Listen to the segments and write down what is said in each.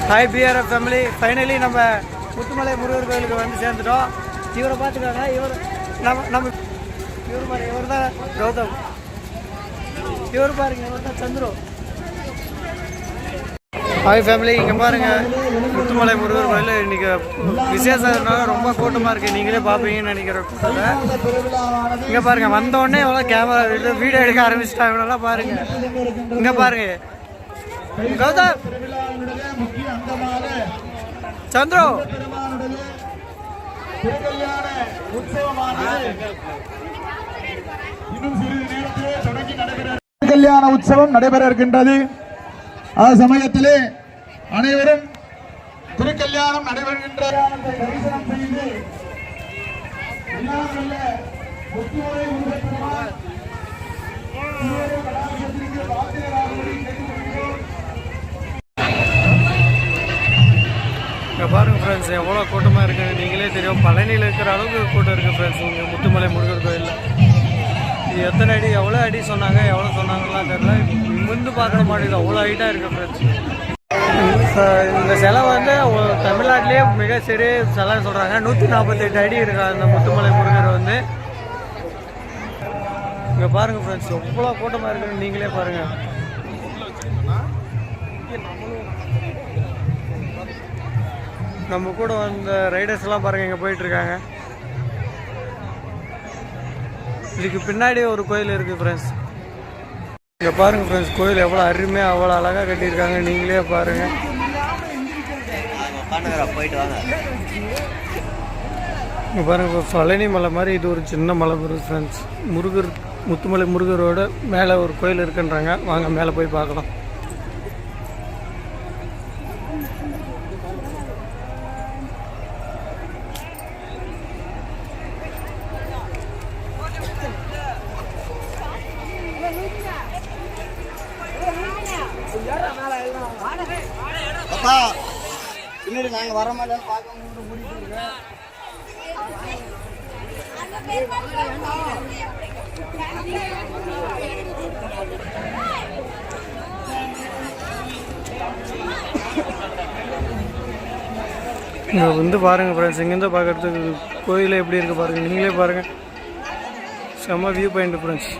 Hi PRF family, finally நம்ம முத்துமலை முருகர் கோயிலுக்கு வந்து சேர்ந்துட்டோம். இவரை பார்த்துக்காங்க. நம்ம இவர் பாருங்க, இவர் தான் கௌதம். இவர் பாருங்க, இவர் தான் சந்துரு. ஹாய் ஃபேமிலி, இங்கே பாருங்கள் முத்துமலை முருகர் கோயில் இன்றைக்கி விசேஷம்னால ரொம்ப கூட்டமாக இருக்குது. நீங்களே பார்ப்பீங்கன்னு நினைக்கிற கூட்டத்தை. இங்கே பாருங்கள், வந்தோடனே எவ்வளோ கேமரா வீடியோ எடுக்க ஆரம்பிச்சிட்டாங்க. இவனெல்லாம் பாருங்கள். இங்கே பாருங்கள் கௌதம், சந்துரு. கல்யாண உற்சவம் நடைபெற இருக்கின்றது. அந்த சமயத்திலே அனைவரும் திருக்கல்யாணம் நடைபெறுகின்ற தரிசனம் செய்து இங்கே பாருங்கள் ஃப்ரெண்ட்ஸ், எவ்வளோ கூட்டமாக இருக்குது நீங்களே தெரியும். பழனியில் இருக்கிற அளவுக்கு கூட்டம் இருக்குது ஃப்ரெண்ட்ஸ் இங்கே முத்துமலை முருகர் கோயிலில். இது எத்தனை அடி, எவ்வளோ அடி சொன்னாங்க, எவ்வளோ சொன்னாங்கலாம் தெரியல. நிமிர்ந்து பார்க்குற மாட்டேங்குது, அவ்வளோ ஹைட்டாக இருக்குது ஃப்ரெண்ட்ஸ். இந்த சிலை வந்து தமிழ்நாட்டிலே மிக சிறிய சிலை சொல்கிறாங்க. 148 அடி இருக்கா இந்த முத்துமலை முருகர் வந்து. இங்கே பாருங்கள் ஃப்ரெண்ட்ஸ், எவ்வளோ கூட்டமாக இருக்குன்னு நீங்களே பாருங்கள். நம்ம கூட வந்த ரைடர்ஸ்லாம் பாருங்கள் இங்கே போயிட்டுருக்காங்க. இதுக்கு பின்னாடி ஒரு கோயில் இருக்குது ஃப்ரெண்ட்ஸ். இங்கே பாருங்கள் ஃப்ரெண்ட்ஸ், கோயில் எவ்வளோ அருமையாக அவ்வளோ அழகாக கட்டியிருக்காங்க. நீங்களே பாருங்கள். போயிட்டு வாங்க. இங்கே பாருங்கள், பழனி மலை மாதிரி இது ஒரு சின்ன மலை வரும் ஃப்ரெண்ட்ஸ். முருகர் முத்துமலை முருகரோட மேலே ஒரு கோயில் இருக்குன்றாங்க. வாங்க மேலே போய் பார்க்கலாம். பின்னாடி நாங்கள் வர மாதிரி பார்க்க முடிட்டு இருக்கேன். இங்கே வந்து பாருங்கள் ஃப்ரெண்ட்ஸ், இங்கேருந்து பார்க்குறதுக்கு கோயில் எப்படி இருக்குது பாருங்கள். நீங்களே பாருங்கள், செம்ம வியூ பாயிண்ட் ஃப்ரெண்ட்ஸ்.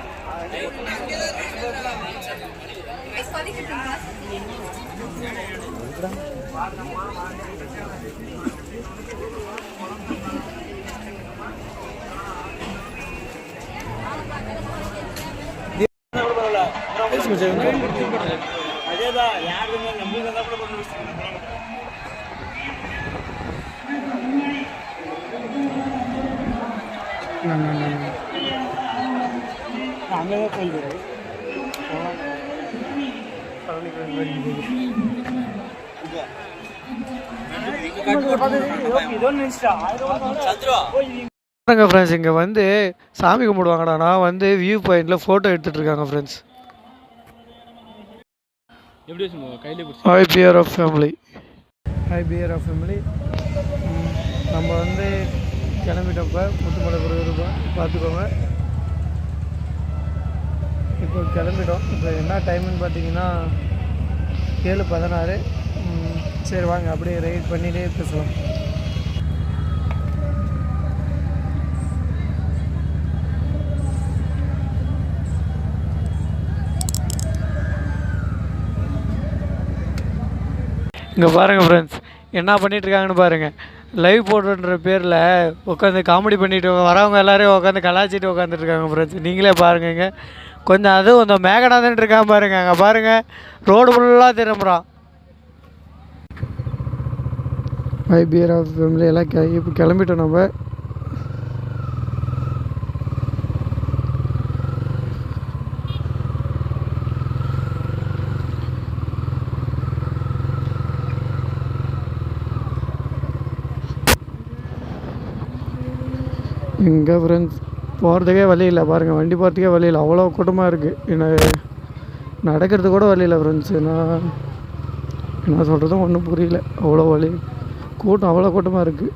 ஃப்ரெண்ட்ஸ், இங்கே வந்து சாமி கும்பிடுவாங்கடா. நான் வந்து வியூ பாயிண்டில் ஃபோட்டோ எடுத்துகிட்டு இருக்காங்க friends. Hi PRF family, hi PRF family. நம்ம வந்து கிளம்பிட்டப்போ முத்துமலை முருகர் பார்த்துக்கோங்க. இப்போ கிளம்பிட்டோம். இப்போ என்ன டைமுன்னு பார்த்தீங்கன்னா 7:16. சரி வாங்க அப்படியே ரைட் பண்ணிகிட்டே பேசலாம். இங்கே பாருங்கள் ஃப்ரெண்ட்ஸ், என்ன பண்ணிகிட்ருக்காங்கன்னு பாருங்கள். லைவ் போடுன்ற பேரில் உட்காந்து காமெடி பண்ணிட்டு வரவங்க எல்லோரும் உட்காந்து கலாச்சிட்டு உட்காந்துட்ருக்காங்க ஃப்ரெண்ட்ஸ். நீங்களே பாருங்க. இங்கே கொஞ்சம் அதுவும் இந்த மேகநாதன் இருக்கான் பாருங்க. அங்கே பாருங்கள், ரோடு ஃபுல்லாக திரும்புகிறான். ஐபிஆர் ஃபேமிலி எல்லாம் இப்போ கிளம்பிட்டோம் நம்ம. இங்கே ஃப்ரெண்ட்ஸ் போகிறதுக்கே வழி இல்லை பாருங்கள். வண்டி போகிறதுக்கே வழி இல்லை, அவ்வளோ கூட்டமாக இருக்குது. எனக்கு நடக்கிறது கூட வழி இல்லை ஃப்ரெண்ட்ஸு. நான் என்ன சொல்கிறதும் ஒன்றும் புரியல. அவ்வளோ வழி கூட்டம், அவ்வளோ கூட்டமாக இருக்குது.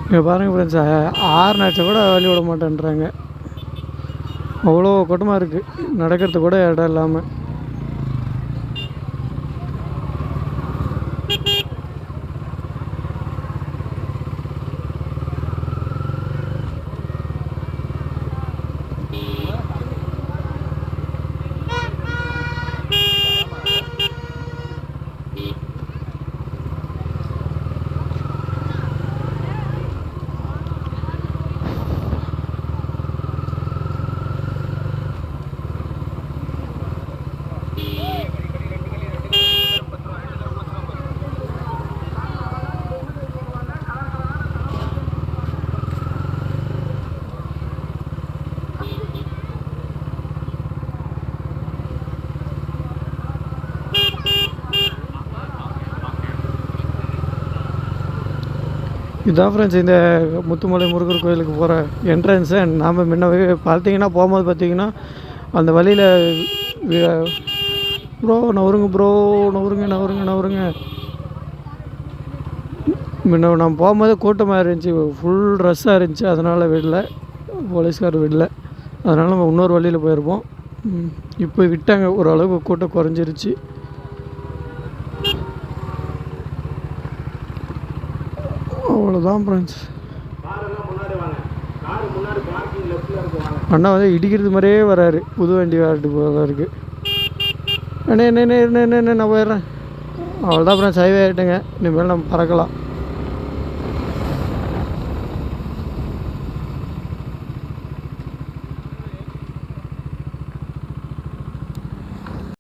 இங்கே பாருங்கள் ஃப்ரெண்ட்ஸ், ஆறு நேரத்தை கூட வழி விட மாட்டேன்றாங்க. அவ்வளோ கூட்டமாக இருக்குது, நடக்கிறதுக்கு கூட இடம் இல்லாமல். இதுதான் ஃப்ரெண்ட்ஸ் இந்த முத்துமலை முருகர் கோயிலுக்கு போகிற என்ட்ரன்ஸு. நாம் முன்னவே பார்த்தீங்கன்னா போகும்போது பார்த்தீங்கன்னா அந்த வழியில் ப்ரோ நவருங்க முன்ன நம்ம போகும்போது கூட்டமாக இருந்துச்சு, ஃபுல் ரஷ்ஷாக இருந்துச்சு. அதனால் விடல, போலீஸ்கார் விடல. அதனால் நம்ம இன்னொரு வழியில் போயிருப்போம். இப்போ விட்டாங்க, ஓரளவுக்கு கூட்டம் குறைஞ்சிருச்சு. அவ்வளோதான் ஃப்ரெண்ட்ஸ். அண்ணா வந்து இடிக்கிறது மாதிரியே வராரு, புது வண்டி வரட்டு போகிறதுக்கு. என்ன நான் போயிடுறேன். அவ்வளோதான் ஃப்ரெண்ட்ஸ், ஹைவே ஆகிட்டுங்க. இனிமேல் நம்ம பறக்கலாம்.